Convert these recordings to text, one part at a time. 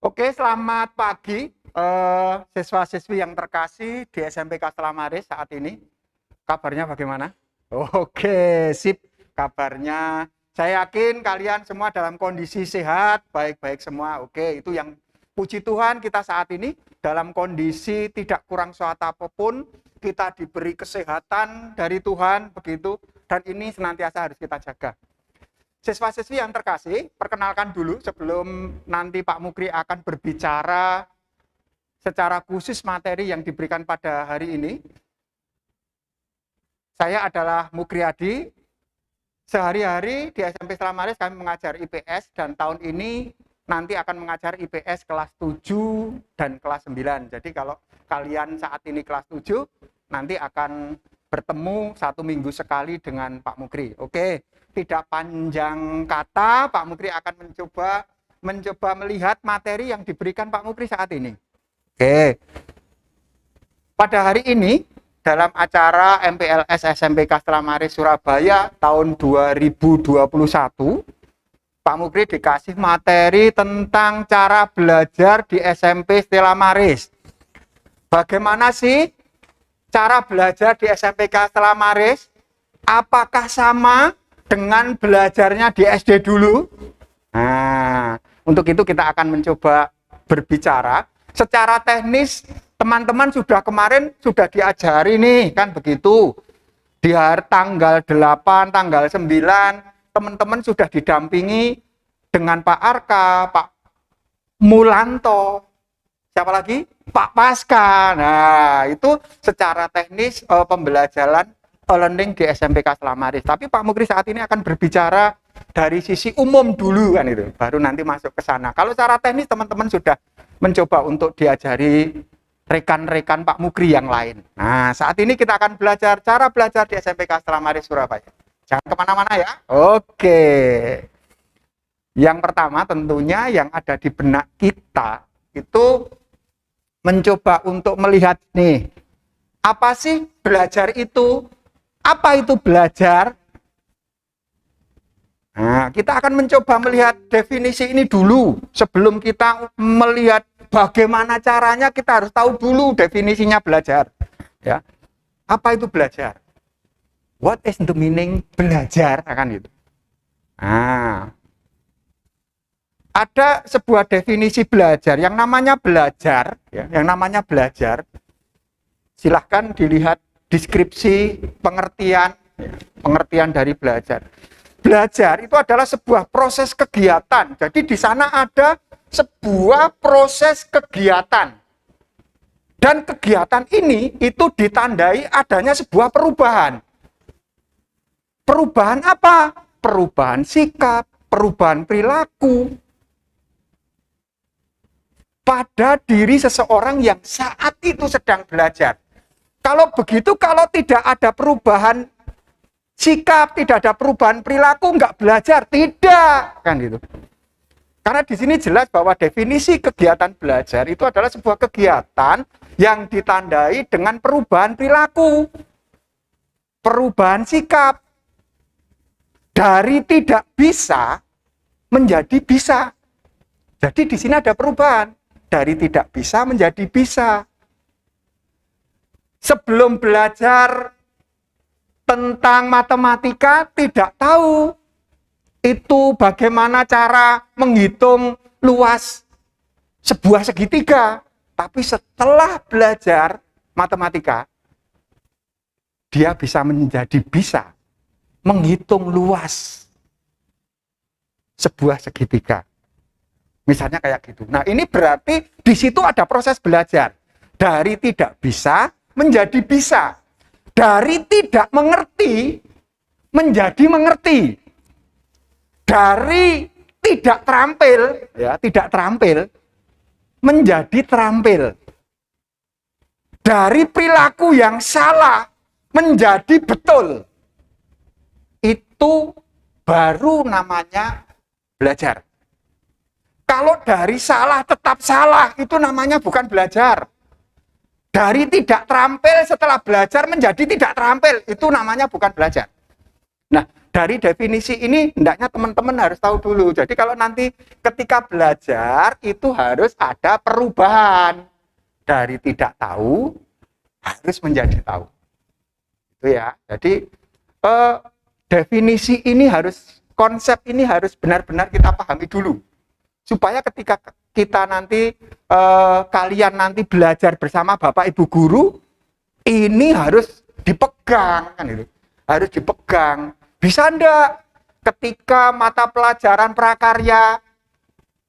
Oke, selamat pagi siswa-siswi yang terkasih di SMP Kastelamaris saat ini. Kabarnya bagaimana? Oke, sip kabarnya. Saya yakin kalian semua dalam kondisi sehat, baik-baik semua. Oke, itu yang puji Tuhan kita saat ini dalam kondisi tidak kurang suatu apapun, kita diberi kesehatan dari Tuhan begitu, dan ini senantiasa harus kita jaga. Siswa-siswi yang terkasih, perkenalkan dulu sebelum nanti Pak Mukri akan berbicara secara khusus materi yang diberikan pada hari ini. Saya adalah Mukriadi. Sehari-hari di SMP Selamaris kami mengajar IPS dan tahun ini nanti akan mengajar IPS kelas 7 dan kelas 9. Jadi kalau kalian saat ini kelas 7, nanti akan bertemu 1 minggu sekali dengan Pak Mukri. Oke, tidak panjang kata, Pak Mukri akan mencoba melihat materi yang diberikan Pak Mukri saat ini. Oke, pada hari ini dalam acara MPLS SMP Kastelamaris Surabaya tahun 2021, Pak Mukri dikasih materi tentang cara belajar di SMP Stella Maris. Bagaimana sih cara belajar di SMPK Stella Maris? Apakah sama dengan belajarnya di SD dulu? Nah, untuk itu kita akan mencoba berbicara secara teknis. Teman-teman kemarin sudah diajari nih, kan begitu. Di hari tanggal 8, tanggal 9, teman-teman sudah didampingi dengan Pak Arka, Pak Mulanto, siapa lagi? Pak Paska. Nah, itu secara teknis pembelajaran learning di SMPK Selamaris. Tapi Pak Mukri saat ini akan berbicara dari sisi umum dulu kan itu, baru nanti masuk ke sana. Kalau secara teknis teman-teman sudah mencoba untuk diajari rekan-rekan Pak Mukri yang lain. Nah, saat ini kita akan belajar cara belajar di SMPK Selamaris Surabaya. Jangan kemana-mana ya. Oke. Yang pertama tentunya yang ada di benak kita itu mencoba untuk melihat nih, apa sih belajar itu? Apa itu belajar? Nah, kita akan mencoba melihat definisi ini dulu. Sebelum kita melihat bagaimana caranya, kita harus tahu dulu definisinya belajar. Ya, apa itu belajar? What is the meaning belajar? Akan itu. Nah, ada sebuah definisi belajar yang namanya belajar, ya, yang namanya belajar. Silahkan dilihat deskripsi pengertian dari belajar. Belajar itu adalah sebuah proses kegiatan. Jadi di sana ada sebuah proses kegiatan. Dan kegiatan ini itu ditandai adanya sebuah perubahan. Perubahan apa? Perubahan sikap, perubahan perilaku pada diri seseorang yang saat itu sedang belajar. Kalau begitu, kalau tidak ada perubahan sikap, tidak ada perubahan perilaku, nggak belajar, tidak, kan gitu. Karena di sini jelas bahwa definisi kegiatan belajar itu adalah sebuah kegiatan yang ditandai dengan perubahan perilaku, perubahan sikap, dari tidak bisa menjadi bisa. Jadi di sini ada perubahan, dari tidak bisa menjadi bisa. Sebelum belajar tentang matematika tidak tahu itu bagaimana cara menghitung luas sebuah segitiga. Tapi setelah belajar matematika, dia bisa menjadi bisa menghitung luas sebuah segitiga. Misalnya kayak gitu. Nah, ini berarti di situ ada proses belajar. Dari tidak bisa menjadi bisa. Dari tidak mengerti menjadi mengerti. Dari tidak terampil, ya, tidak terampil menjadi terampil. Dari perilaku yang salah menjadi betul. Itu baru namanya belajar. Kalau dari salah tetap salah, itu namanya bukan belajar. Dari tidak terampil setelah belajar menjadi tidak terampil, itu namanya bukan belajar. Nah, Dari definisi ini hendaknya teman-teman harus tahu dulu. Jadi kalau nanti ketika belajar itu harus ada perubahan. Dari tidak tahu harus menjadi tahu. Itu ya. Jadi definisi ini harus, konsep ini harus benar-benar kita pahami dulu. Supaya ketika kita nanti kalian nanti belajar bersama Bapak Ibu guru, ini harus dipegang kan itu. Harus dipegang. Bisa enggak ketika mata pelajaran prakarya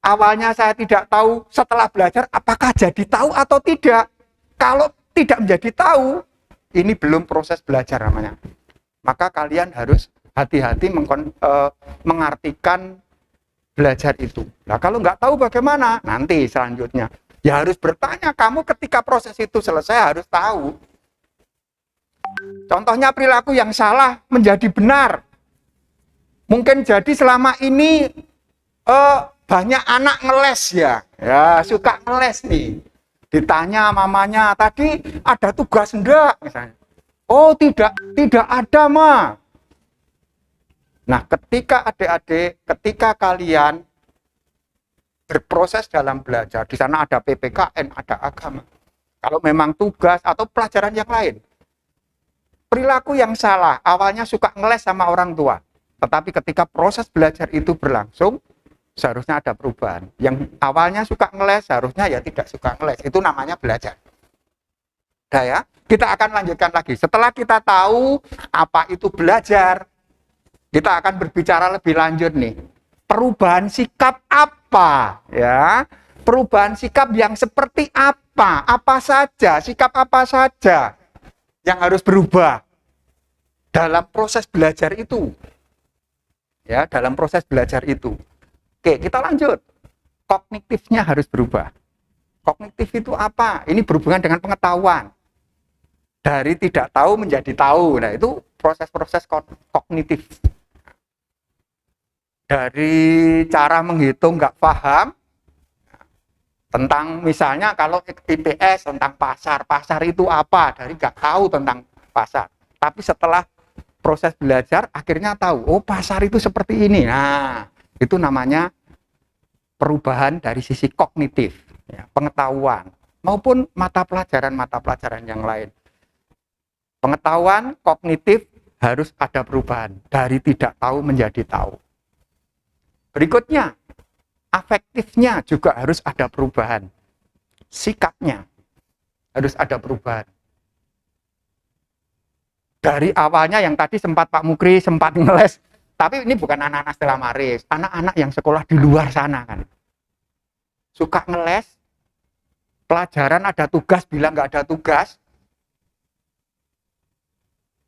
awalnya saya tidak tahu, setelah belajar apakah jadi tahu atau tidak? Kalau tidak menjadi tahu, ini belum proses belajar namanya. Maka kalian harus hati-hati mengartikan belajar itu. Nah kalau nggak tahu bagaimana? Nanti selanjutnya. Ya harus bertanya, kamu ketika proses itu selesai harus tahu. Contohnya perilaku yang salah menjadi benar. Mungkin jadi selama ini banyak anak ngeles ya suka ngeles nih. Ditanya mamanya, tadi ada tugas enggak misalnya. Oh tidak ada Ma. Nah ketika adik-adik, ketika kalian berproses dalam belajar, di sana ada PPKN, ada agama. Kalau memang tugas atau pelajaran yang lain, perilaku yang salah, awalnya suka ngeles sama orang tua. Tetapi ketika proses belajar itu berlangsung, seharusnya ada perubahan. Yang awalnya suka ngeles, seharusnya ya tidak suka ngeles. Itu namanya belajar. Udah ya, kita akan lanjutkan lagi. Setelah kita tahu apa itu belajar, kita akan berbicara lebih lanjut nih. Perubahan sikap apa? Ya, perubahan sikap yang seperti apa? Apa saja? Sikap apa saja yang harus berubah dalam proses belajar itu? Ya, dalam proses belajar itu. Oke, kita lanjut. Kognitifnya harus berubah. Kognitif itu apa? Ini berhubungan dengan pengetahuan. Dari tidak tahu menjadi tahu. Nah, itu proses-proses kognitif. Dari cara menghitung nggak paham, tentang misalnya kalau IPS tentang pasar itu apa? Dari nggak tahu tentang pasar. Tapi setelah proses belajar akhirnya tahu, oh pasar itu seperti ini. Nah, itu namanya perubahan dari sisi kognitif, ya, pengetahuan maupun mata pelajaran yang lain. Pengetahuan kognitif harus ada perubahan dari tidak tahu menjadi tahu. Berikutnya, afektifnya juga harus ada perubahan. Sikapnya harus ada perubahan. Dari awalnya yang tadi sempat Pak Mukri sempat ngeles, tapi ini bukan anak-anak Stella Maris, anak-anak yang sekolah di luar sana kan. Suka ngeles, pelajaran ada tugas bilang nggak ada tugas,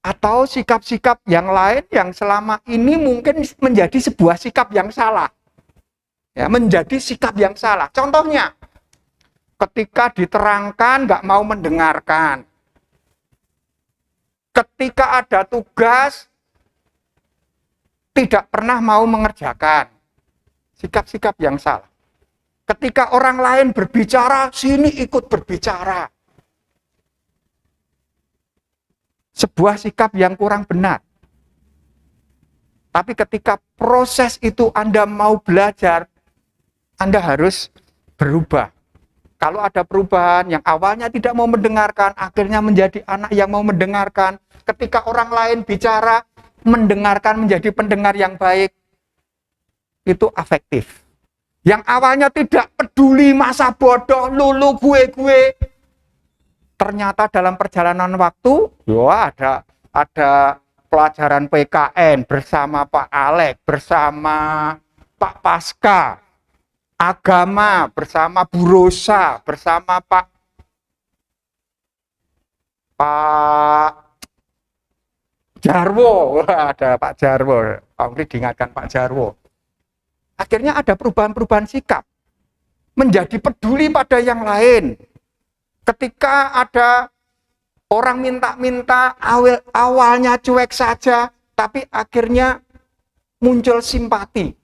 atau sikap-sikap yang lain yang selama ini mungkin menjadi sebuah sikap yang salah. Ya, menjadi sikap yang salah. Contohnya, ketika diterangkan nggak mau mendengarkan. Ketika ada tugas, tidak pernah mau mengerjakan. Sikap-sikap yang salah. Ketika orang lain berbicara, sini ikut berbicara. Sebuah sikap yang kurang benar. Tapi ketika proses itu Anda mau belajar, Anda harus berubah. Kalau ada perubahan yang awalnya tidak mau mendengarkan, akhirnya menjadi anak yang mau mendengarkan. Ketika orang lain bicara, mendengarkan menjadi pendengar yang baik. Itu afektif. Yang awalnya tidak peduli masa bodoh, lulu gue. Ternyata dalam perjalanan waktu, ada pelajaran PKN bersama Pak Alek, bersama Pak Paska. Agama bersama Bu Rosa, bersama Pak Jarwo, ada Pak Jarwo, Pak diingatkan Pak Jarwo. Akhirnya ada perubahan-perubahan sikap, menjadi peduli pada yang lain. Ketika ada orang minta-minta, awalnya cuek saja, tapi akhirnya muncul simpati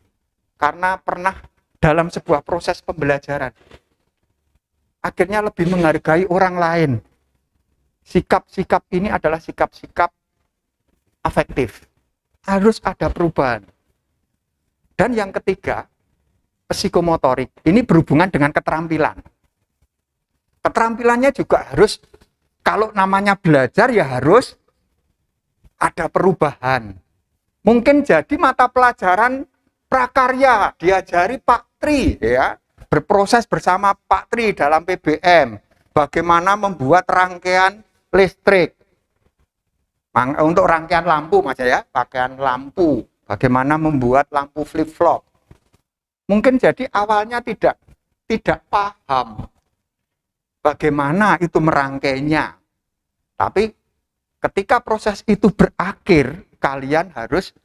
karena pernah dalam sebuah proses pembelajaran. Akhirnya lebih menghargai orang lain. Sikap-sikap ini adalah sikap-sikap afektif. harus ada perubahan. Dan yang ketiga, psikomotorik. Ini berhubungan dengan keterampilan. Keterampilannya juga harus, kalau namanya belajar ya harus ada perubahan. Mungkin jadi mata pelajaran prakarya, diajari Pak Tri, ya, berproses bersama Pak Tri dalam PBM, bagaimana membuat rangkaian listrik. Untuk rangkaian lampu Mas ya, pakaian lampu, bagaimana membuat lampu flip-flop. Mungkin jadi awalnya tidak paham bagaimana itu merangkainya. Tapi ketika proses itu berakhir, kalian harus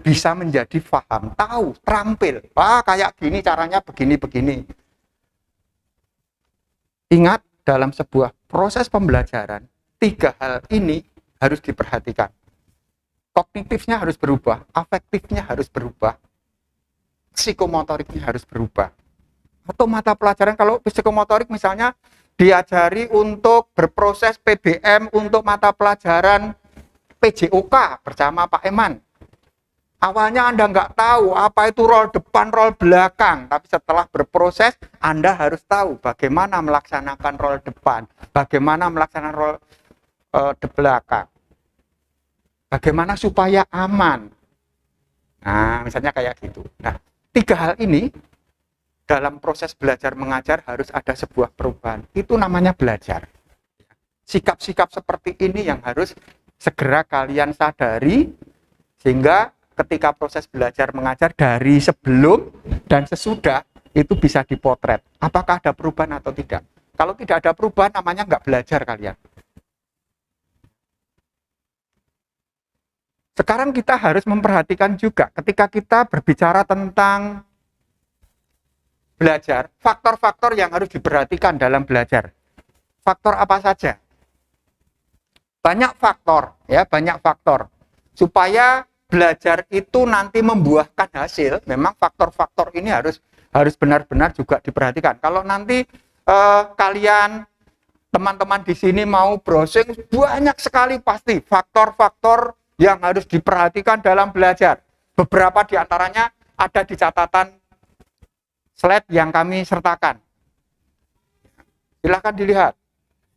bisa menjadi paham, tahu, terampil. Wah, kayak gini caranya begini-begini. Ingat, dalam sebuah proses pembelajaran, 3 hal ini harus diperhatikan. Kognitifnya harus berubah, afektifnya harus berubah, psikomotoriknya harus berubah. Atau mata pelajaran, kalau psikomotorik misalnya diajari untuk berproses PBM untuk mata pelajaran PJOK bersama Pak Eman. Awalnya Anda nggak tahu apa itu rol depan, rol belakang. Tapi setelah berproses, Anda harus tahu bagaimana melaksanakan rol depan, bagaimana melaksanakan rol di belakang. Bagaimana supaya aman. Nah, misalnya kayak gitu. Nah, 3 hal ini dalam proses belajar mengajar harus ada sebuah perubahan. Itu namanya belajar. Sikap-sikap seperti ini yang harus segera kalian sadari, sehingga ketika proses belajar mengajar dari sebelum dan sesudah itu bisa dipotret. Apakah ada perubahan atau tidak? Kalau tidak ada perubahan, namanya nggak belajar kalian. Sekarang kita harus memperhatikan juga ketika kita berbicara tentang belajar, faktor-faktor yang harus diperhatikan dalam belajar. Faktor apa saja? Banyak faktor, ya, banyak faktor. Supaya belajar itu nanti membuahkan hasil, memang faktor-faktor ini harus benar-benar juga diperhatikan. Kalau nanti kalian, teman-teman di sini mau browsing, banyak sekali pasti faktor-faktor yang harus diperhatikan dalam belajar. Beberapa di antaranya ada di catatan slide yang kami sertakan. Silahkan dilihat.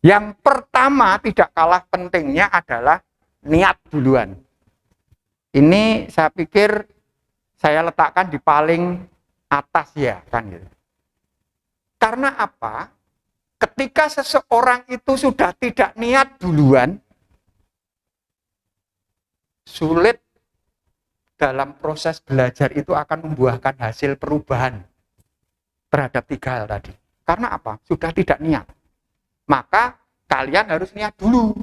Yang pertama tidak kalah pentingnya adalah niat duluan. Ini saya pikir saya letakkan di paling atas ya, kan gitu. Karena apa? Ketika seseorang itu sudah tidak niat duluan, sulit dalam proses belajar itu akan membuahkan hasil perubahan terhadap 3 hal tadi. Karena apa? Sudah tidak niat. Maka kalian harus niat dulu.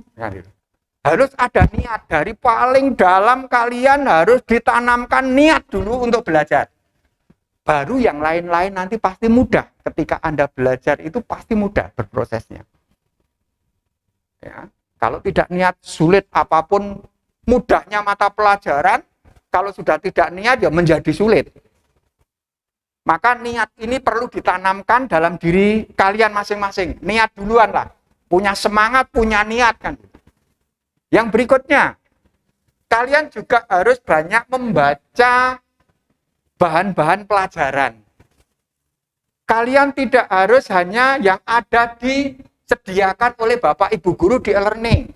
Harus ada niat. Dari paling dalam kalian harus ditanamkan niat dulu untuk belajar. Baru yang lain-lain nanti pasti mudah. Ketika Anda belajar itu pasti mudah berprosesnya. Ya. Kalau tidak niat, sulit apapun mudahnya mata pelajaran, kalau sudah tidak niat ya menjadi sulit. Maka niat ini perlu ditanamkan dalam diri kalian masing-masing. Niat duluan lah. Punya semangat, punya niat kan. Yang berikutnya, kalian juga harus banyak membaca bahan-bahan pelajaran. Kalian tidak harus hanya yang ada disediakan oleh Bapak Ibu Guru di e-learning.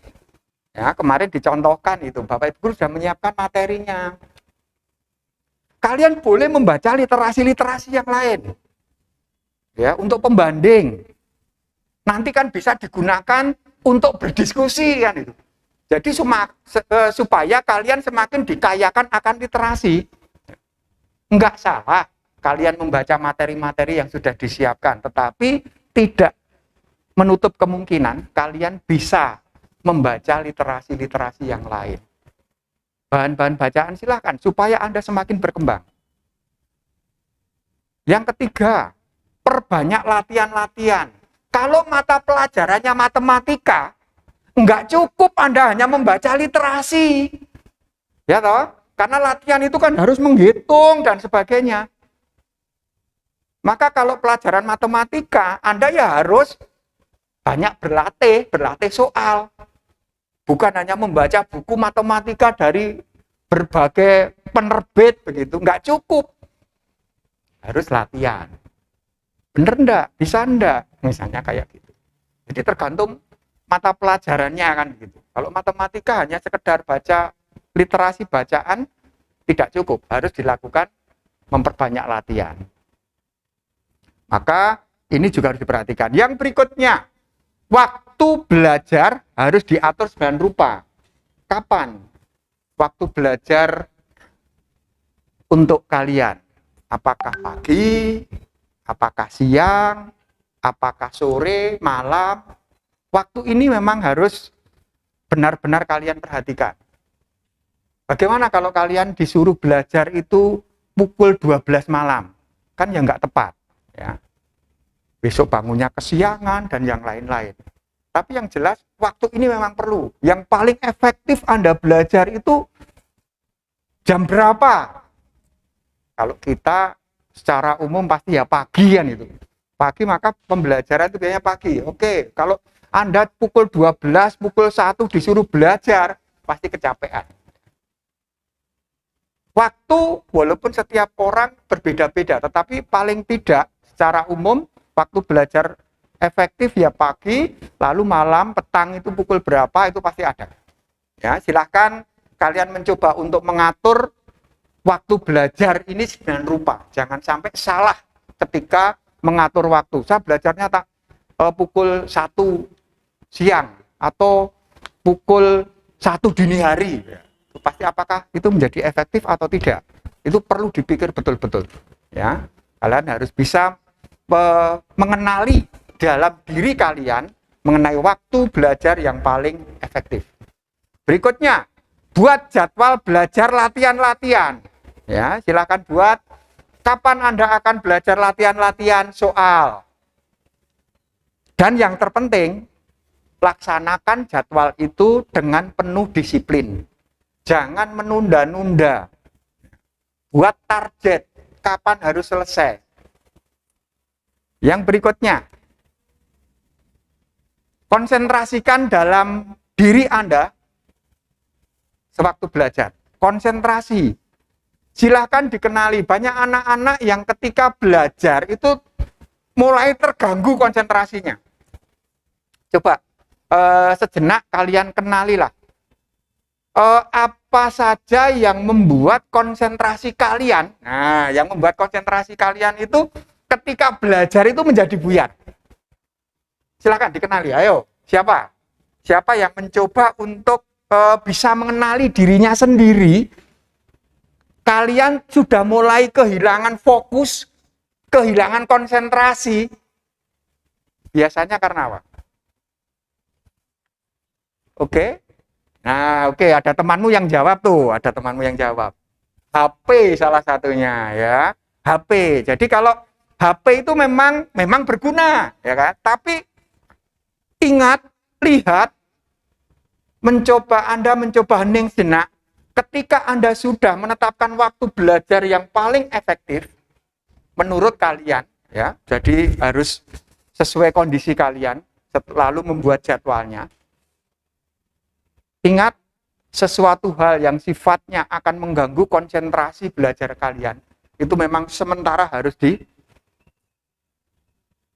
Ya, kemarin dicontohkan itu, Bapak Ibu Guru sudah menyiapkan materinya. Kalian boleh membaca literasi-literasi yang lain. Ya, untuk pembanding. Nanti kan bisa digunakan untuk berdiskusi kan itu. Jadi supaya kalian semakin dikayakan akan literasi. Enggak salah kalian membaca materi-materi yang sudah disiapkan, tetapi tidak menutup kemungkinan kalian bisa membaca literasi-literasi yang lain. Bahan-bahan bacaan silakan supaya Anda semakin berkembang. Yang ketiga, perbanyak latihan-latihan. Kalau mata pelajarannya matematika, enggak cukup Anda hanya membaca literasi. Ya toh? Karena latihan itu kan harus menghitung dan sebagainya. Maka kalau pelajaran matematika, Anda ya harus banyak berlatih soal. Bukan hanya membaca buku matematika dari berbagai penerbit begitu, nggak cukup. Harus latihan. Bener enggak? Bisa enggak? Misalnya kayak gitu. Jadi tergantung mata pelajarannya kan gitu. Kalau matematika hanya sekedar baca literasi bacaan tidak cukup, harus dilakukan memperbanyak latihan. Maka ini juga harus diperhatikan. Yang berikutnya, waktu belajar harus diatur sedemikian rupa. Kapan waktu belajar untuk kalian? Apakah pagi, apakah siang, apakah sore, malam? Waktu ini memang harus benar-benar kalian perhatikan. Bagaimana kalau kalian disuruh belajar itu pukul 12 malam? Kan ya nggak tepat. Ya. Besok bangunnya kesiangan dan yang lain-lain. Tapi yang jelas waktu ini memang perlu. Yang paling efektif Anda belajar itu jam berapa? Kalau kita secara umum pasti ya pagi kan itu. Pagi maka pembelajaran itu biasanya pagi. Oke, kalau Anda pukul 12, pukul 1 disuruh belajar, pasti kecapean. Waktu walaupun setiap orang berbeda-beda, tetapi paling tidak secara umum waktu belajar efektif ya pagi, lalu malam, petang itu pukul berapa itu pasti ada. Ya, silahkan kalian mencoba untuk mengatur waktu belajar ini dengan rupa. Jangan sampai salah ketika mengatur waktu. Saya belajarnya pukul 1 siang atau pukul 1 dini hari. Pasti apakah itu menjadi efektif atau tidak? Itu perlu dipikir betul-betul. Ya, kalian harus bisa mengenali dalam diri kalian mengenai waktu belajar yang paling efektif. Berikutnya, buat jadwal belajar latihan-latihan. Ya, silakan buat kapan Anda akan belajar latihan-latihan soal. Dan yang terpenting, laksanakan jadwal itu dengan penuh disiplin. Jangan menunda-nunda. Buat target kapan harus selesai. Yang berikutnya, konsentrasikan dalam diri Anda sewaktu belajar. Konsentrasi. Silahkan dikenali, banyak anak-anak yang ketika belajar itu mulai terganggu konsentrasinya. Coba sejenak kalian kenalilah apa saja yang membuat konsentrasi kalian. Nah, yang membuat konsentrasi kalian itu ketika belajar itu menjadi buyar. Silahkan dikenali, ayo. Siapa? Siapa yang mencoba untuk bisa mengenali dirinya sendiri? Kalian sudah mulai kehilangan fokus, kehilangan konsentrasi. Biasanya karena apa? Oke. Nah, oke, ada temanmu yang jawab tuh, ada temanmu yang jawab. HP salah satunya ya. HP. Jadi kalau HP itu memang berguna, ya kan? Tapi ingat, lihat, Anda mencoba hening sejenak. Ketika Anda sudah menetapkan waktu belajar yang paling efektif menurut kalian, ya, jadi harus sesuai kondisi kalian, lalu membuat jadwalnya. Ingat, sesuatu hal yang sifatnya akan mengganggu konsentrasi belajar kalian, itu memang sementara harus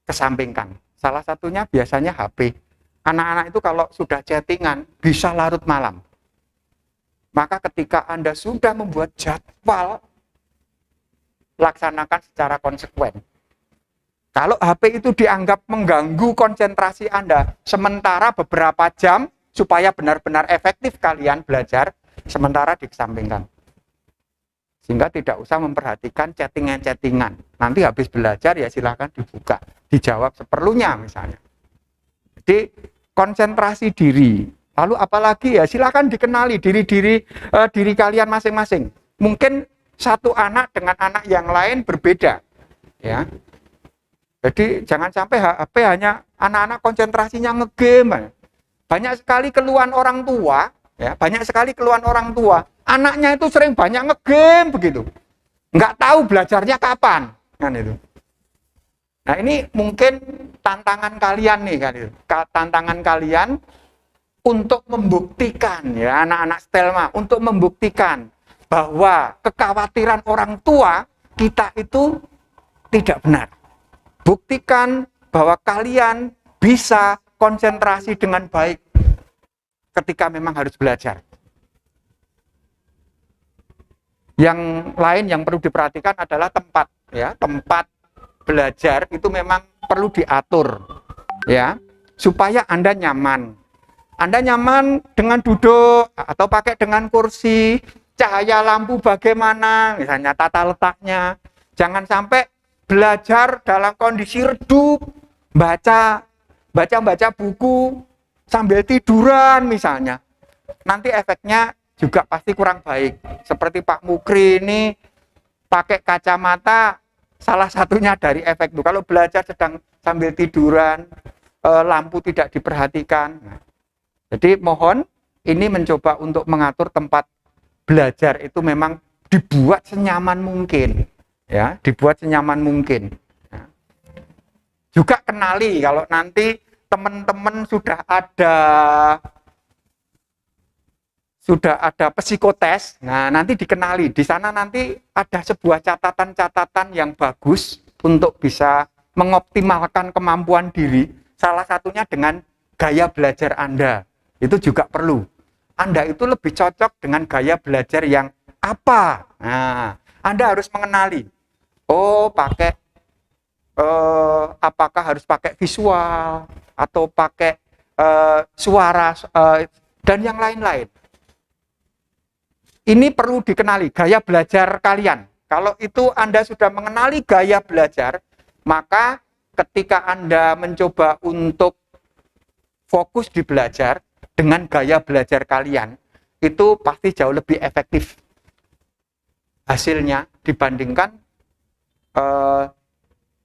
dikesampingkan. Salah satunya biasanya HP. Anak-anak itu kalau sudah chattingan, bisa larut malam. Maka ketika Anda sudah membuat jadwal, laksanakan secara konsekuen. Kalau HP itu dianggap mengganggu konsentrasi Anda, sementara beberapa jam, supaya benar-benar efektif kalian belajar, sementara dikesampingkan. Sehingga tidak usah memperhatikan chattingan-chattingan. Nanti habis belajar ya silahkan dibuka, dijawab seperlunya misalnya. Jadi konsentrasi diri. Lalu apalagi ya silakan dikenali diri kalian masing-masing. Mungkin satu anak dengan anak yang lain berbeda, ya. Jadi jangan sampai HP hanya anak-anak konsentrasinya ngegame. Banyak sekali keluhan orang tua, ya. Banyak sekali keluhan orang tua. Anaknya itu sering banyak ngegame begitu. Nggak tahu belajarnya kapan, kan itu. Nah ini mungkin tantangan kalian nih kan itu. Tantangan kalian untuk membuktikan, ya anak-anak Stelma, untuk membuktikan bahwa kekhawatiran orang tua kita itu tidak benar. Buktikan bahwa kalian bisa konsentrasi dengan baik ketika memang harus belajar. Yang lain yang perlu diperhatikan adalah tempat, ya. Tempat belajar itu memang perlu diatur, ya, supaya Anda nyaman. Anda nyaman dengan duduk atau pakai dengan kursi, cahaya lampu bagaimana, misalnya tata letaknya. Jangan sampai belajar dalam kondisi redup, baca buku sambil tiduran misalnya. Nanti efeknya juga pasti kurang baik. Seperti Pak Mukri ini pakai kacamata, salah satunya dari efek itu. Kalau belajar sedang sambil tiduran, lampu tidak diperhatikan. Jadi mohon ini mencoba untuk mengatur tempat belajar itu memang dibuat senyaman mungkin, ya, dibuat senyaman mungkin. Juga kenali kalau nanti teman-teman sudah ada psikotes, nah nanti dikenali, di sana nanti ada sebuah catatan-catatan yang bagus untuk bisa mengoptimalkan kemampuan diri, salah satunya dengan gaya belajar Anda, itu juga perlu. Anda itu lebih cocok dengan gaya belajar yang apa? Nah, Anda harus mengenali, apakah harus pakai visual, atau pakai suara, dan yang lain-lain. Ini perlu dikenali, gaya belajar kalian. Kalau itu Anda sudah mengenali gaya belajar, maka ketika Anda mencoba untuk fokus di belajar dengan gaya belajar kalian, itu pasti jauh lebih efektif hasilnya dibandingkan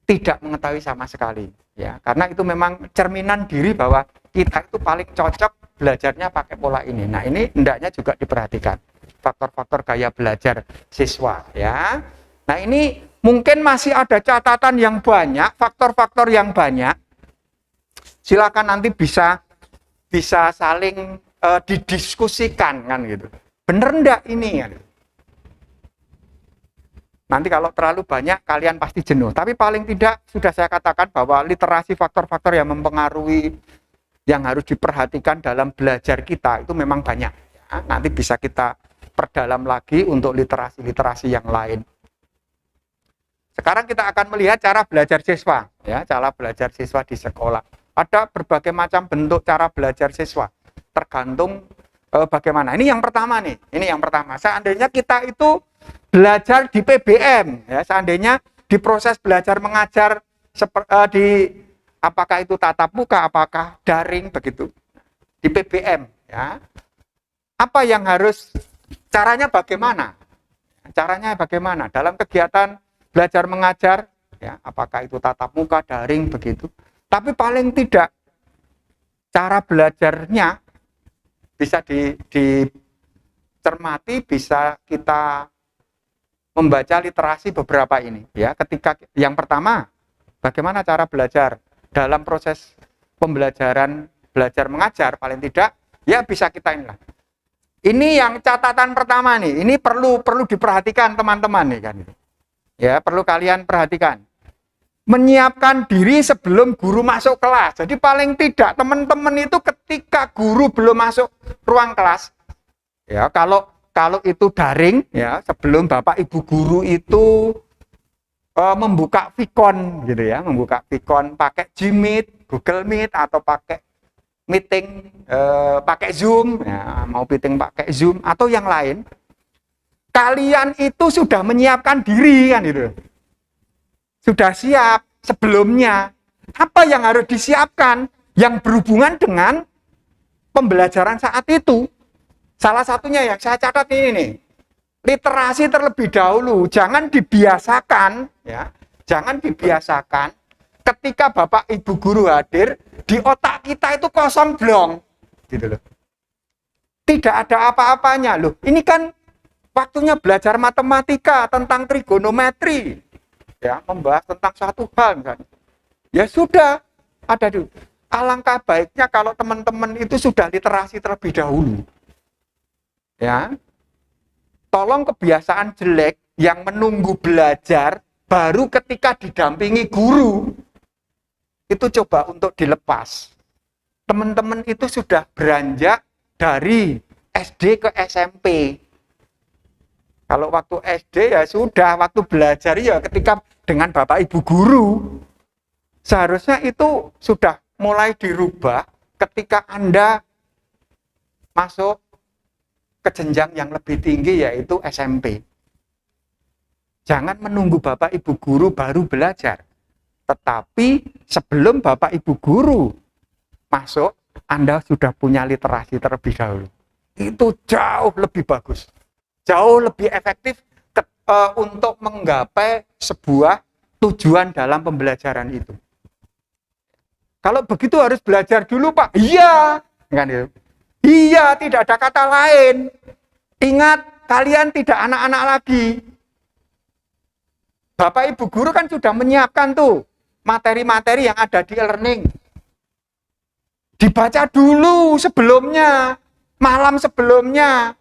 tidak mengetahui sama sekali. Ya, karena itu memang cerminan diri bahwa kita itu paling cocok belajarnya pakai pola ini. Nah, ini hendaknya juga diperhatikan. Faktor-faktor gaya belajar siswa, ya. Nah, ini mungkin masih ada catatan yang banyak, faktor-faktor yang banyak. Silakan nanti bisa saling didiskusikan kan gitu. Bener enggak ini kan? Nanti kalau terlalu banyak kalian pasti jenuh. Tapi paling tidak sudah saya katakan bahwa literasi faktor-faktor yang mempengaruhi yang harus diperhatikan dalam belajar kita itu memang banyak. Ya, nanti bisa kita perdalam lagi untuk literasi-literasi yang lain. Sekarang kita akan melihat cara belajar siswa, ya, cara belajar siswa di sekolah. Ada berbagai macam bentuk cara belajar siswa, tergantung bagaimana. Ini yang pertama nih, ini yang pertama. Seandainya kita itu belajar di PBM, ya, seandainya di proses belajar mengajar apakah itu tatap muka, apakah daring begitu, di PBM, ya. Apa yang harus, caranya bagaimana? Caranya bagaimana dalam kegiatan belajar mengajar, ya, apakah itu tatap muka, daring begitu. Tapi paling tidak cara belajarnya bisa dicermati, bisa kita membaca literasi beberapa ini, ya. Ketika yang pertama, bagaimana cara belajar dalam proses pembelajaran belajar mengajar, paling tidak ya bisa kita inilah. Ini yang catatan pertama nih, ini perlu diperhatikan teman-teman nih kan. Ya, perlu kalian perhatikan. Menyiapkan diri sebelum guru masuk kelas. Jadi paling tidak teman-teman itu ketika guru belum masuk ruang kelas, ya, kalau itu daring, ya, sebelum Bapak Ibu guru itu membuka Vicon gitu ya, membuka Vicon pakai Gmeet, Google Meet atau pakai meeting pakai Zoom, ya, mau meeting pakai Zoom atau yang lain, kalian itu sudah menyiapkan diri kan gitu. Sudah siap sebelumnya. Apa yang harus disiapkan yang berhubungan dengan pembelajaran saat itu? Salah satunya yang saya catat ini nih. Literasi terlebih dahulu, jangan dibiasakan, ya. Jangan dibiasakan ketika Bapak Ibu guru hadir, di otak kita itu kosong blong, gitu loh. Tidak ada apa-apanya loh. Ini kan waktunya belajar matematika tentang trigonometri, ya, membahas tentang suatu hal misalnya. Ya sudah, ada dulu. Alangkah baiknya kalau teman-teman itu sudah literasi terlebih dahulu. Ya. tolong kebiasaan jelek yang menunggu belajar baru ketika didampingi guru itu coba untuk dilepas. Teman-teman itu sudah beranjak dari SD ke SMP. Kalau waktu SD ya sudah, waktu belajar ya ketika dengan Bapak Ibu guru. Seharusnya itu sudah mulai dirubah ketika Anda masuk ke jenjang yang lebih tinggi yaitu SMP. Jangan menunggu Bapak Ibu guru baru belajar. Tetapi sebelum Bapak Ibu guru masuk, Anda sudah punya literasi terlebih dahulu. Itu jauh lebih bagus. Jauh lebih efektif untuk menggapai sebuah tujuan dalam pembelajaran itu. Kalau begitu harus belajar dulu, Pak. Iya, kan itu. Iya, tidak ada kata lain. Ingat, kalian tidak anak-anak lagi. Bapak Ibu guru kan sudah menyiapkan tuh materi-materi yang ada di e-learning. Dibaca dulu sebelumnya, malam sebelumnya.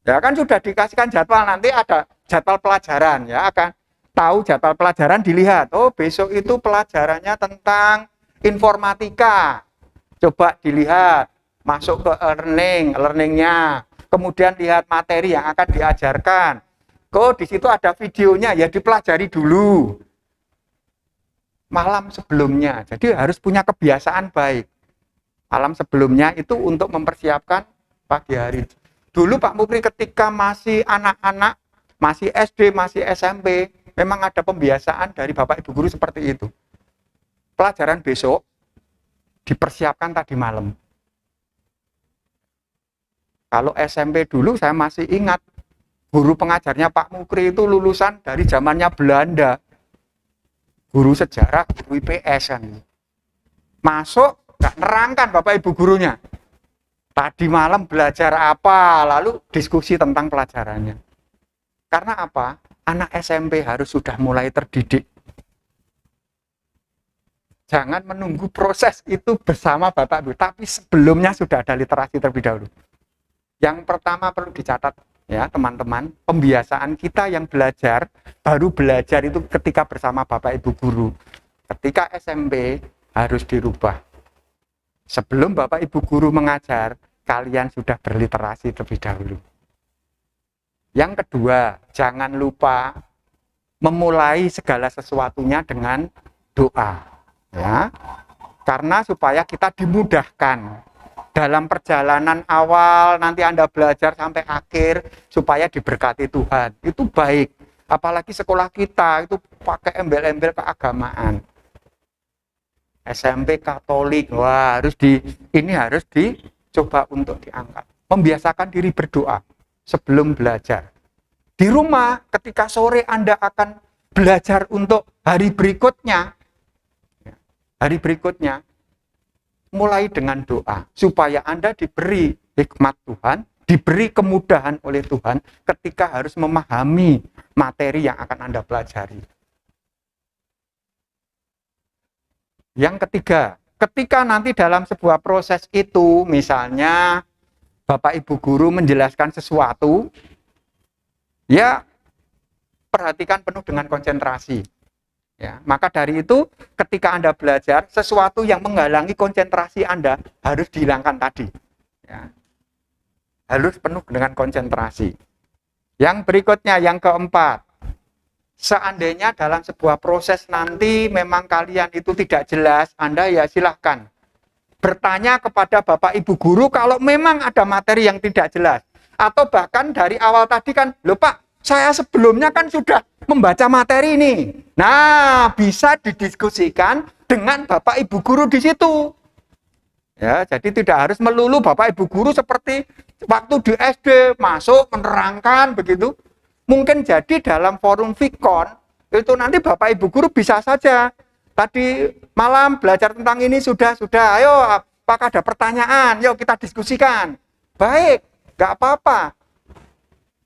Ya kan sudah dikasihkan jadwal, nanti ada jadwal pelajaran ya, akan tahu jadwal pelajaran dilihat. Oh, besok itu pelajarannya tentang informatika. Coba dilihat, masuk ke e-learningnya. Kemudian lihat materi yang akan diajarkan. Kok di situ ada videonya, ya dipelajari dulu. Malam sebelumnya, jadi harus punya kebiasaan baik. Malam sebelumnya itu untuk mempersiapkan pagi hari. Dulu Pak Mukri ketika masih anak-anak, masih SD, masih SMP, memang ada pembiasaan dari Bapak Ibu guru seperti itu. Pelajaran besok dipersiapkan tadi malam. Kalau SMP dulu saya masih ingat, guru pengajarnya Pak Mukri itu lulusan dari zamannya Belanda. Guru sejarah, guru IPS kan. Masuk, nggak nerangkan Bapak Ibu gurunya. Tadi malam belajar apa, lalu diskusi tentang pelajarannya. Karena apa? Anak SMP harus sudah mulai terdidik. Jangan menunggu proses itu bersama Bapak Ibu, tapi sebelumnya sudah ada literasi terlebih dahulu. Yang pertama perlu dicatat ya teman-teman, pembiasaan kita yang belajar, baru belajar itu ketika bersama Bapak Ibu guru. Ketika SMP harus dirubah. Sebelum Bapak Ibu guru mengajar, kalian sudah berliterasi terlebih dahulu. Yang kedua, jangan lupa memulai segala sesuatunya dengan doa. Ya, karena supaya kita dimudahkan dalam perjalanan awal, nanti Anda belajar sampai akhir, supaya diberkati Tuhan. Itu baik. Apalagi sekolah kita itu pakai embel-embel keagamaan. SMP Katolik, wah ini harus dicoba untuk diangkat. Membiasakan diri berdoa sebelum belajar. Di rumah, ketika sore Anda akan belajar untuk hari berikutnya, mulai dengan doa, supaya Anda diberi hikmat Tuhan, diberi kemudahan oleh Tuhan ketika harus memahami materi yang akan Anda pelajari. Yang ketiga, ketika nanti dalam sebuah proses itu, misalnya Bapak Ibu guru menjelaskan sesuatu, ya perhatikan penuh dengan konsentrasi. Ya, maka dari itu ketika Anda belajar, sesuatu yang menghalangi konsentrasi Anda harus dihilangkan tadi. Ya. Harus penuh dengan konsentrasi. Yang berikutnya, yang keempat, seandainya dalam sebuah proses nanti memang kalian itu tidak jelas, Anda ya silahkan bertanya kepada Bapak Ibu guru kalau memang ada materi yang tidak jelas. Atau bahkan dari awal tadi kan, loh Pak, saya sebelumnya kan sudah membaca materi ini. Nah, bisa didiskusikan dengan Bapak Ibu guru di situ. Ya, jadi tidak harus melulu Bapak Ibu guru seperti waktu di SD masuk menerangkan begitu. Mungkin jadi dalam forum Vikon itu nanti Bapak Ibu guru bisa saja tadi malam belajar tentang ini sudah. Ayo, apakah ada pertanyaan? Yuk kita diskusikan. Baik, nggak apa-apa.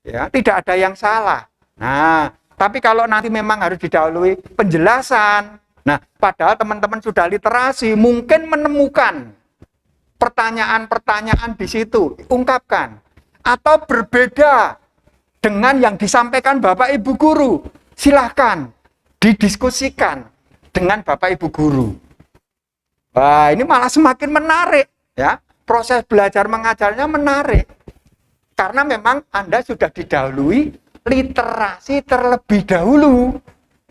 Ya, tidak ada yang salah. Nah, tapi kalau nanti memang harus didahului penjelasan. Nah, padahal teman-teman sudah literasi, mungkin menemukan pertanyaan-pertanyaan di situ, ungkapkan. Atau berbeda dengan yang disampaikan Bapak Ibu guru. Silahkan didiskusikan dengan Bapak Ibu guru. Wah, ini malah semakin menarik, ya. Proses belajar mengajarnya menarik. Karena memang Anda sudah didahului literasi terlebih dahulu.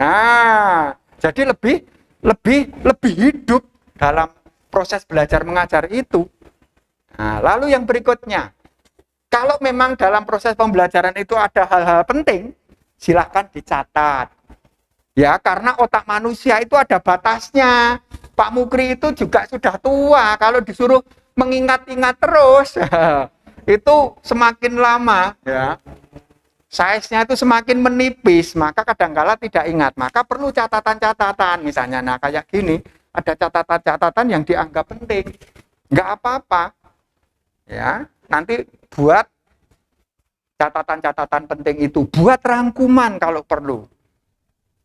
Nah, jadi lebih hidup dalam proses belajar mengajar itu. Nah, lalu yang berikutnya, kalau memang dalam proses pembelajaran itu ada hal-hal penting, silahkan dicatat. Ya, karena otak manusia itu ada batasnya. Pak Mukri itu juga sudah tua, kalau disuruh mengingat-ingat terus, itu semakin lama, ya. Size-nya itu semakin menipis, maka kadangkala tidak ingat. Maka perlu catatan-catatan, misalnya, nah kayak gini, ada catatan-catatan yang dianggap penting. Nggak apa-apa, ya. Nanti buat catatan-catatan penting itu, buat rangkuman kalau perlu.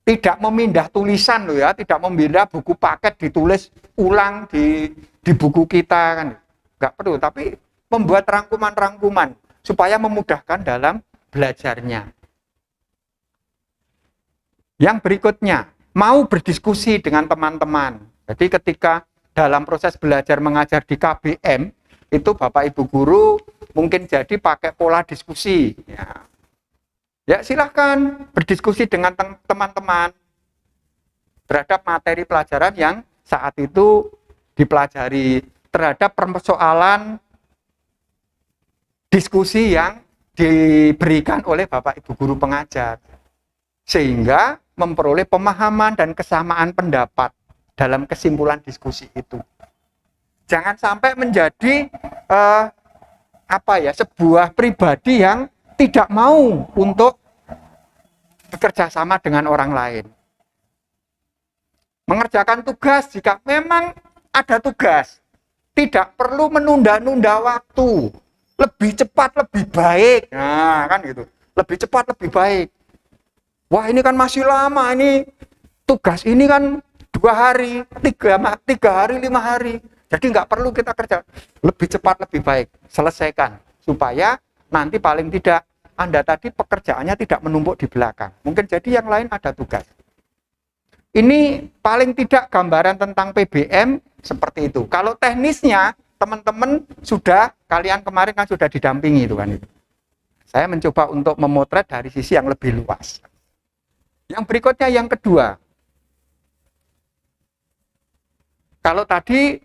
Tidak memindah tulisan loh ya, tidak memindah buku paket ditulis ulang di buku kita kan. Nggak perlu, tapi membuat rangkuman-rangkuman supaya memudahkan dalam belajarnya. Yang berikutnya, mau berdiskusi dengan teman-teman. Jadi ketika dalam proses belajar mengajar di KBM, itu Bapak Ibu guru mungkin jadi pakai pola diskusi. Ya silahkan berdiskusi dengan teman-teman terhadap materi pelajaran yang saat itu dipelajari, terhadap persoalan diskusi yang diberikan oleh Bapak Ibu guru pengajar, sehingga memperoleh pemahaman dan kesamaan pendapat dalam kesimpulan diskusi itu. Jangan sampai menjadi sebuah pribadi yang tidak mau untuk bekerja sama dengan orang lain. Mengerjakan tugas jika memang ada tugas, tidak perlu menunda-nunda waktu. Lebih cepat lebih baik. Nah, kan gitu. Lebih cepat lebih baik. Wah, ini kan masih lama, ini tugas ini kan 2 hari, 3 hari, 5 hari. Jadi nggak perlu kita kerja. Lebih cepat lebih baik. Selesaikan supaya nanti paling tidak Anda tadi pekerjaannya tidak menumpuk di belakang. Mungkin jadi yang lain ada tugas. Ini paling tidak gambaran tentang PBM seperti itu. Kalau teknisnya teman-teman kalian kemarin kan sudah didampingi itu kan itu. Saya mencoba untuk memotret dari sisi yang lebih luas. Yang berikutnya yang kedua. Kalau tadi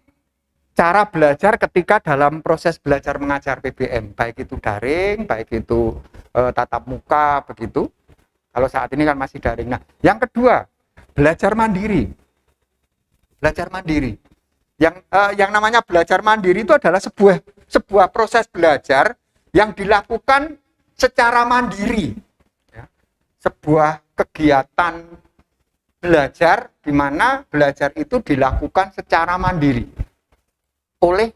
cara belajar ketika dalam proses belajar mengajar PBM, baik itu daring, baik itu tatap muka begitu. Kalau saat ini kan masih daring. Nah, yang kedua, belajar mandiri. Belajar mandiri. Yang namanya belajar mandiri itu adalah sebuah proses belajar yang dilakukan secara mandiri. Ya. Sebuah kegiatan belajar di mana belajar itu dilakukan secara mandiri oleh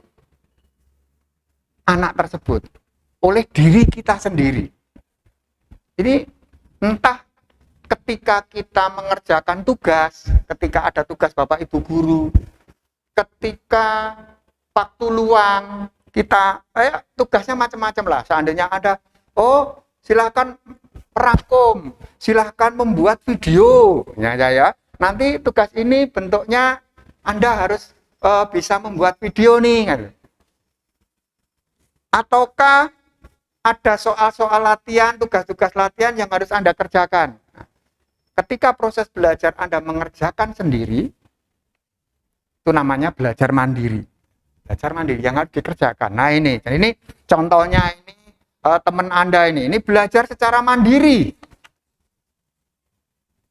anak tersebut, oleh diri kita sendiri. Jadi entah ketika kita mengerjakan tugas, ketika ada tugas Bapak Ibu guru, ketika waktu luang kita tugasnya macam-macam lah. Seandainya ada, silakan rangkum, silakan membuat video, ya. Nanti tugas ini bentuknya Anda harus bisa membuat video nih. Ataukah ada soal-soal latihan, tugas-tugas latihan yang harus Anda kerjakan. Nah, ketika proses belajar Anda mengerjakan sendiri, itu namanya belajar mandiri. Belajar mandiri yang harus dikerjakan. Nah ini contohnya ini teman Anda ini belajar secara mandiri.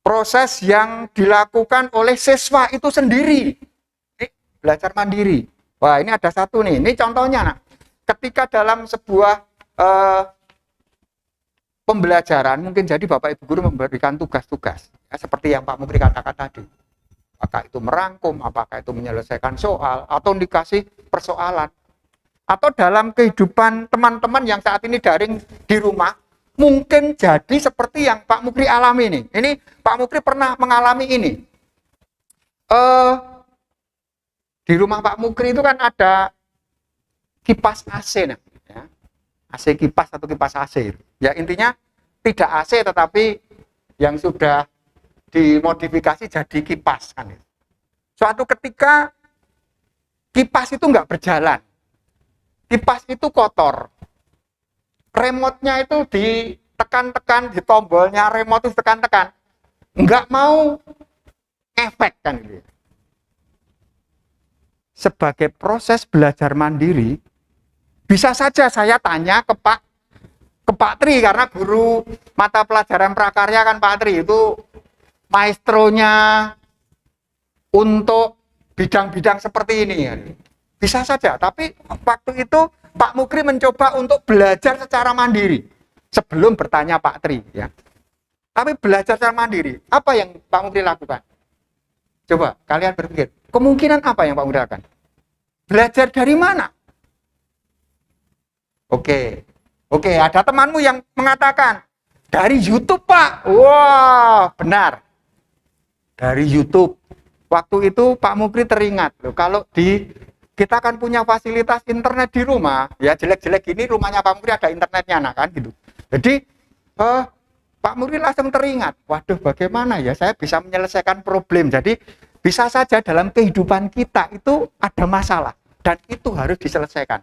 Proses yang dilakukan oleh siswa itu sendiri. Belajar mandiri. Wah, ini ada satu nih. Ini contohnya, nah. Ketika dalam sebuah pembelajaran, mungkin jadi Bapak Ibu guru memberikan tugas-tugas. Ya, seperti yang Pak Mukri katakan tadi. Apakah itu merangkum, apakah itu menyelesaikan soal, atau dikasih persoalan. Atau dalam kehidupan teman-teman yang saat ini daring di rumah, mungkin jadi seperti yang Pak Mukri alami ini. Ini Pak Mukri pernah mengalami ini. Di rumah Pak Mukri itu kan ada kipas AC, nah, ya. AC kipas atau kipas AC. Ya intinya tidak AC tetapi yang sudah dimodifikasi jadi kipas kan. Suatu ketika kipas itu nggak berjalan, kipas itu kotor, remote-nya itu ditekan-tekan, di tombolnya remote itu tekan-tekan, nggak mau efek kan gitu. Sebagai proses belajar mandiri, bisa saja saya tanya ke Pak Tri, karena guru mata pelajaran prakarya kan Pak Tri itu maestronya untuk bidang-bidang seperti ini ya. Bisa saja, tapi waktu itu Pak Mukri mencoba untuk belajar secara mandiri sebelum bertanya Pak Tri ya. Tapi belajar secara mandiri, apa yang Pak Mukri lakukan? Coba kalian berpikir, kemungkinan apa yang Pak Mukri lakukan? Belajar dari mana? Oke, ada temanmu yang mengatakan dari YouTube Pak. Wah, benar. Dari YouTube. Waktu itu Pak Mukri teringat loh, kalau kita kan punya fasilitas internet di rumah, ya jelek-jelek gini rumahnya Pak Mukri ada internetnya nah kan gitu. Jadi Pak Mukri langsung teringat, waduh bagaimana ya saya bisa menyelesaikan problem. Jadi bisa saja dalam kehidupan kita itu ada masalah dan itu harus diselesaikan.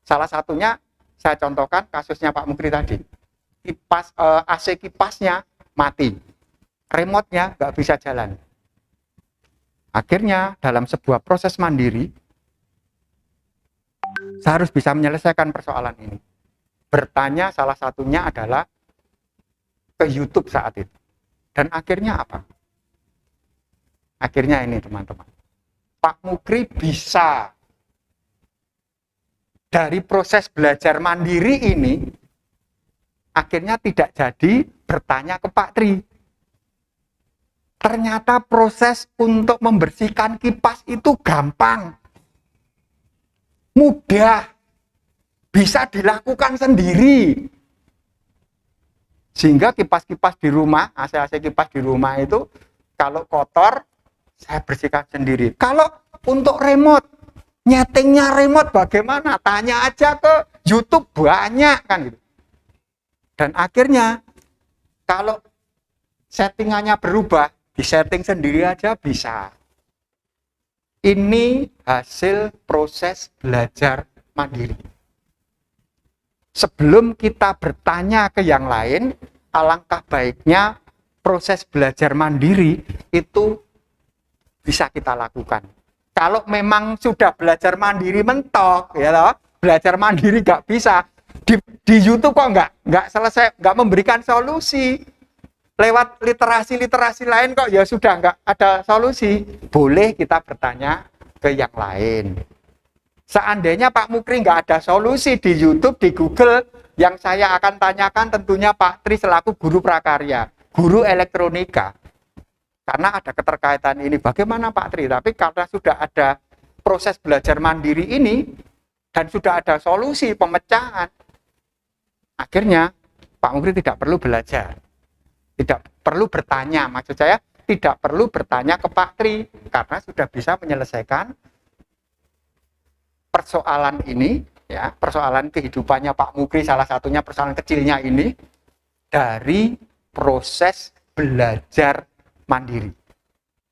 Salah satunya saya contohkan kasusnya Pak Mukri tadi. AC kipasnya mati, remote-nya nggak bisa jalan. Akhirnya dalam sebuah proses mandiri, saya harus bisa menyelesaikan persoalan ini. Bertanya salah satunya adalah ke YouTube saat itu. Dan akhirnya apa? Akhirnya ini teman-teman. Pak Mukri bisa dari proses belajar mandiri ini, akhirnya tidak jadi bertanya ke Pak Tri. Ternyata proses untuk membersihkan kipas itu gampang. Mudah. Bisa dilakukan sendiri. Sehingga kipas-kipas di rumah, AC-AC kipas di rumah itu kalau kotor, saya bersihkan sendiri. Kalau untuk remote, nyetingnya remote bagaimana? Tanya aja ke YouTube, banyak kan gitu. Dan akhirnya kalau settingannya berubah, disetting sendiri aja bisa. Ini hasil proses belajar mandiri. Sebelum kita bertanya ke yang lain, alangkah baiknya proses belajar mandiri itu bisa kita lakukan. Kalau memang sudah belajar mandiri mentok, ya loh, belajar mandiri nggak bisa, di YouTube kok nggak selesai, nggak memberikan solusi. Lewat literasi lain kok ya sudah nggak ada solusi. Boleh kita bertanya ke yang lain. Seandainya Pak Mukri nggak ada solusi di YouTube, di Google, yang saya akan tanyakan tentunya Pak Tri selaku guru prakarya, guru elektronika. Karena ada keterkaitan ini, bagaimana Pak Tri? Tapi karena sudah ada proses belajar mandiri ini, dan sudah ada solusi pemecahan, akhirnya Pak Mukri tidak perlu belajar. Tidak perlu bertanya, maksud saya tidak perlu bertanya ke Pak Tri, karena sudah bisa menyelesaikan persoalan ini, ya, persoalan kehidupannya Pak Mukri, salah satunya persoalan kecilnya ini, dari proses belajar mandiri.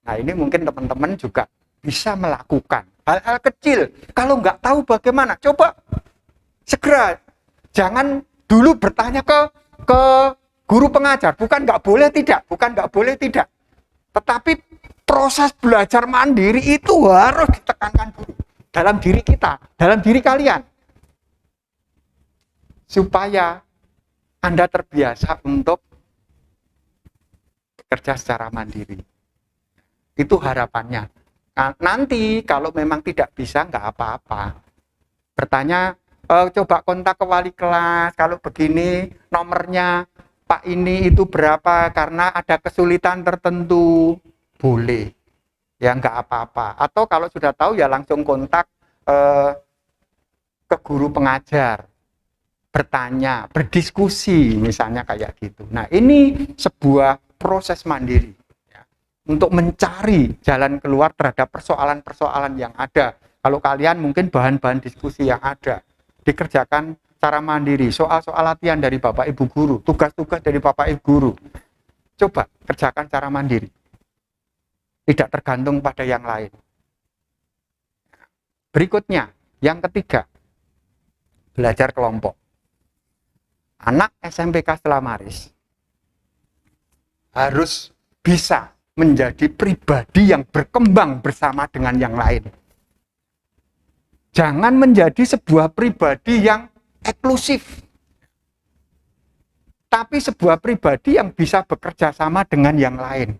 Nah ini mungkin teman-teman juga bisa melakukan hal-hal kecil. Kalau nggak tahu bagaimana, coba segera, jangan dulu bertanya ke guru pengajar, bukan nggak boleh tidak, tetapi proses belajar mandiri itu harus ditekankan dulu dalam diri kita, dalam diri kalian, supaya Anda terbiasa untuk bekerja secara mandiri. Itu harapannya. Nah, nanti kalau memang tidak bisa, nggak apa-apa. Bertanya, coba kontak ke wali kelas, kalau begini nomornya Pak ini itu berapa, karena ada kesulitan tertentu, boleh. Ya nggak apa-apa. Atau kalau sudah tahu ya langsung kontak ke guru pengajar, bertanya, berdiskusi misalnya kayak gitu. Nah ini sebuah proses mandiri ya, untuk mencari jalan keluar terhadap persoalan-persoalan yang ada. Kalau kalian mungkin bahan-bahan diskusi yang ada, dikerjakan cara mandiri, soal-soal latihan dari Bapak Ibu guru, tugas-tugas dari Bapak Ibu guru. Coba kerjakan cara mandiri. Tidak tergantung pada yang lain. Berikutnya, yang ketiga, belajar kelompok. Anak SMPK Stella Maris harus bisa menjadi pribadi yang berkembang bersama dengan yang lain. Jangan menjadi sebuah pribadi yang eksklusif, tapi sebuah pribadi yang bisa bekerja sama dengan yang lain.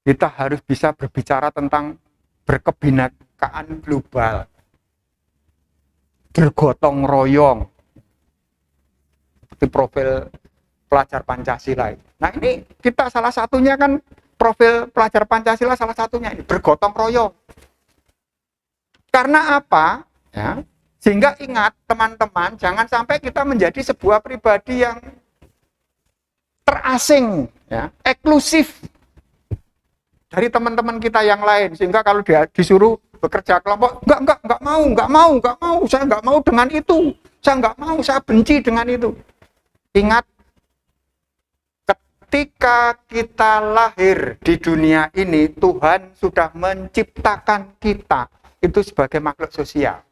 Kita harus bisa berbicara tentang berkebinekaan global, bergotong royong, seperti profil pelajar Pancasila. Nah ini kita salah satunya kan profil pelajar Pancasila salah satunya ini bergotong royong. Karena apa? Ya, sehingga ingat teman-teman, jangan sampai kita menjadi sebuah pribadi yang terasing, ya, eksklusif dari teman-teman kita yang lain, sehingga kalau dia disuruh bekerja kelompok, enggak mau, saya enggak mau dengan itu, saya enggak mau, saya benci dengan itu. Ingat, ketika kita lahir di dunia ini, Tuhan sudah menciptakan kita itu sebagai makhluk sosial.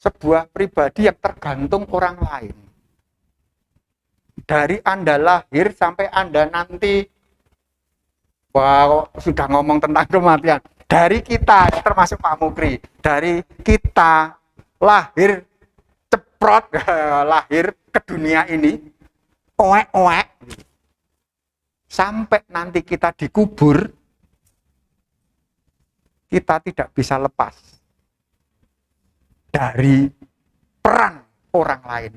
Sebuah pribadi yang tergantung orang lain. Dari Anda lahir sampai Anda nanti, wow, sudah ngomong tentang kematian. Dari kita, termasuk Pak Mukri, dari kita lahir ceprot, lahir ke dunia ini, oek, sampai nanti kita dikubur, kita tidak bisa lepas dari peran orang lain.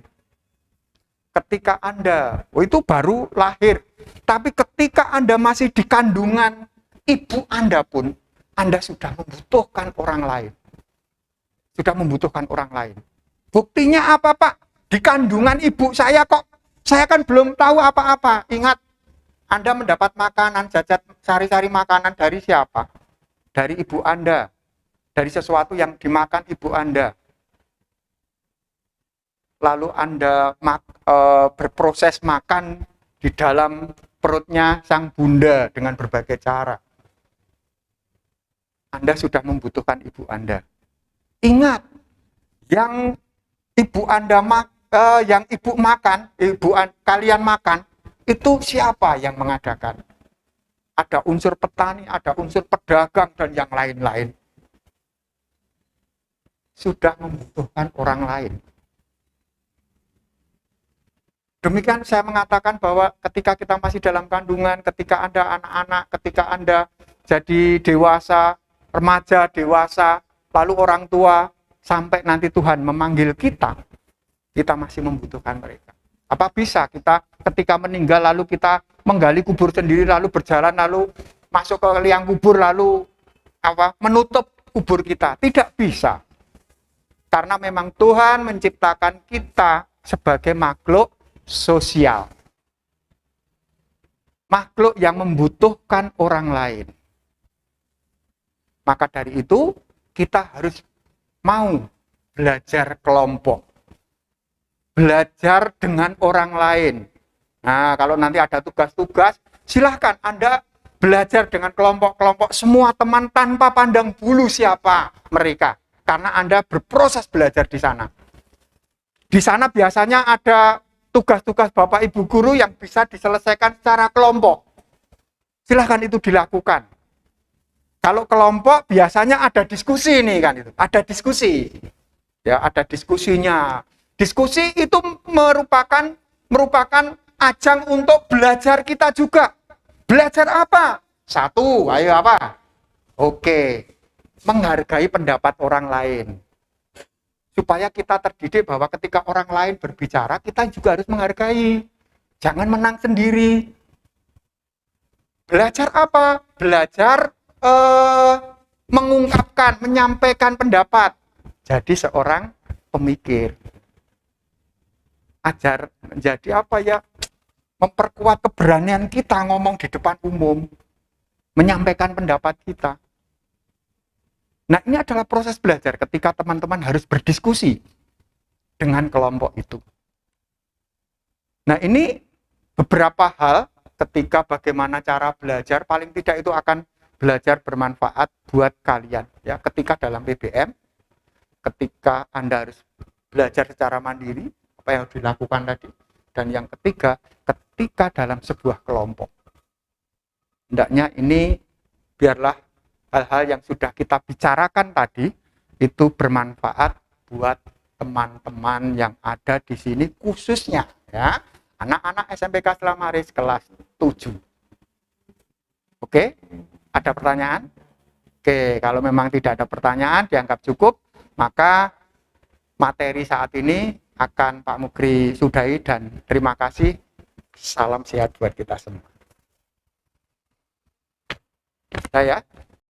Ketika Anda, itu baru lahir, tapi ketika Anda masih di kandungan ibu Anda pun, Anda sudah membutuhkan orang lain. Sudah membutuhkan orang lain. Buktinya apa, Pak? Di kandungan ibu saya kok, saya kan belum tahu apa-apa. Ingat, Anda mendapat makanan, jajan, sari-sari makanan dari siapa? Dari ibu Anda. Dari sesuatu yang dimakan ibu Anda. Lalu Anda berproses makan di dalam perutnya sang bunda dengan berbagai cara. Anda sudah membutuhkan ibu Anda. Ingat, yang ibu Anda yang ibu makan, kalian makan, itu siapa yang mengadakan? Ada unsur petani, ada unsur pedagang, dan yang lain-lain. Sudah membutuhkan orang lain. Demikian saya mengatakan bahwa ketika kita masih dalam kandungan, ketika Anda anak-anak, ketika Anda jadi dewasa, remaja, dewasa, lalu orang tua, sampai nanti Tuhan memanggil kita, kita masih membutuhkan mereka. Apa bisa kita ketika meninggal lalu kita menggali kubur sendiri, lalu berjalan, lalu masuk ke liang kubur, lalu menutup kubur kita? Tidak bisa. Karena memang Tuhan menciptakan kita sebagai makhluk sosial. Makhluk yang membutuhkan orang lain. Maka dari itu, kita harus mau belajar kelompok. Belajar dengan orang lain. Nah, kalau nanti ada tugas-tugas, silahkan Anda belajar dengan kelompok-kelompok semua teman tanpa pandang bulu siapa mereka. Karena Anda berproses belajar di sana. Di sana biasanya ada tugas-tugas Bapak Ibu guru yang bisa diselesaikan secara kelompok. Silahkan itu dilakukan. Kalau kelompok biasanya ada diskusi nih kan itu. Ada diskusi. Ya, ada diskusinya. Diskusi itu merupakan ajang untuk belajar kita juga. Belajar apa? Satu, ayo apa? Oke. Menghargai pendapat orang lain. Supaya kita terdidik bahwa ketika orang lain berbicara, kita juga harus menghargai. Jangan menang sendiri. Belajar apa? Belajar mengungkapkan, menyampaikan pendapat. Jadi seorang pemikir. Ajar menjadi apa ya? Memperkuat keberanian kita ngomong di depan umum. Menyampaikan pendapat kita. Nah, ini adalah proses belajar ketika teman-teman harus berdiskusi dengan kelompok itu. Nah, ini beberapa hal ketika bagaimana cara belajar, paling tidak itu akan belajar bermanfaat buat kalian. Ya, ketika dalam PBM, ketika Anda harus belajar secara mandiri, apa yang harus dilakukan tadi. Dan yang ketiga, ketika dalam sebuah kelompok. Hendaknya ini biarlah hal-hal yang sudah kita bicarakan tadi itu bermanfaat buat teman-teman yang ada di sini, khususnya ya anak-anak SMPK Selamaris kelas 7. Oke, ada pertanyaan? Oke, kalau memang tidak ada pertanyaan dianggap cukup, maka materi saat ini akan Pak Mukri sudahi dan terima kasih. Salam sehat buat kita semua. Saya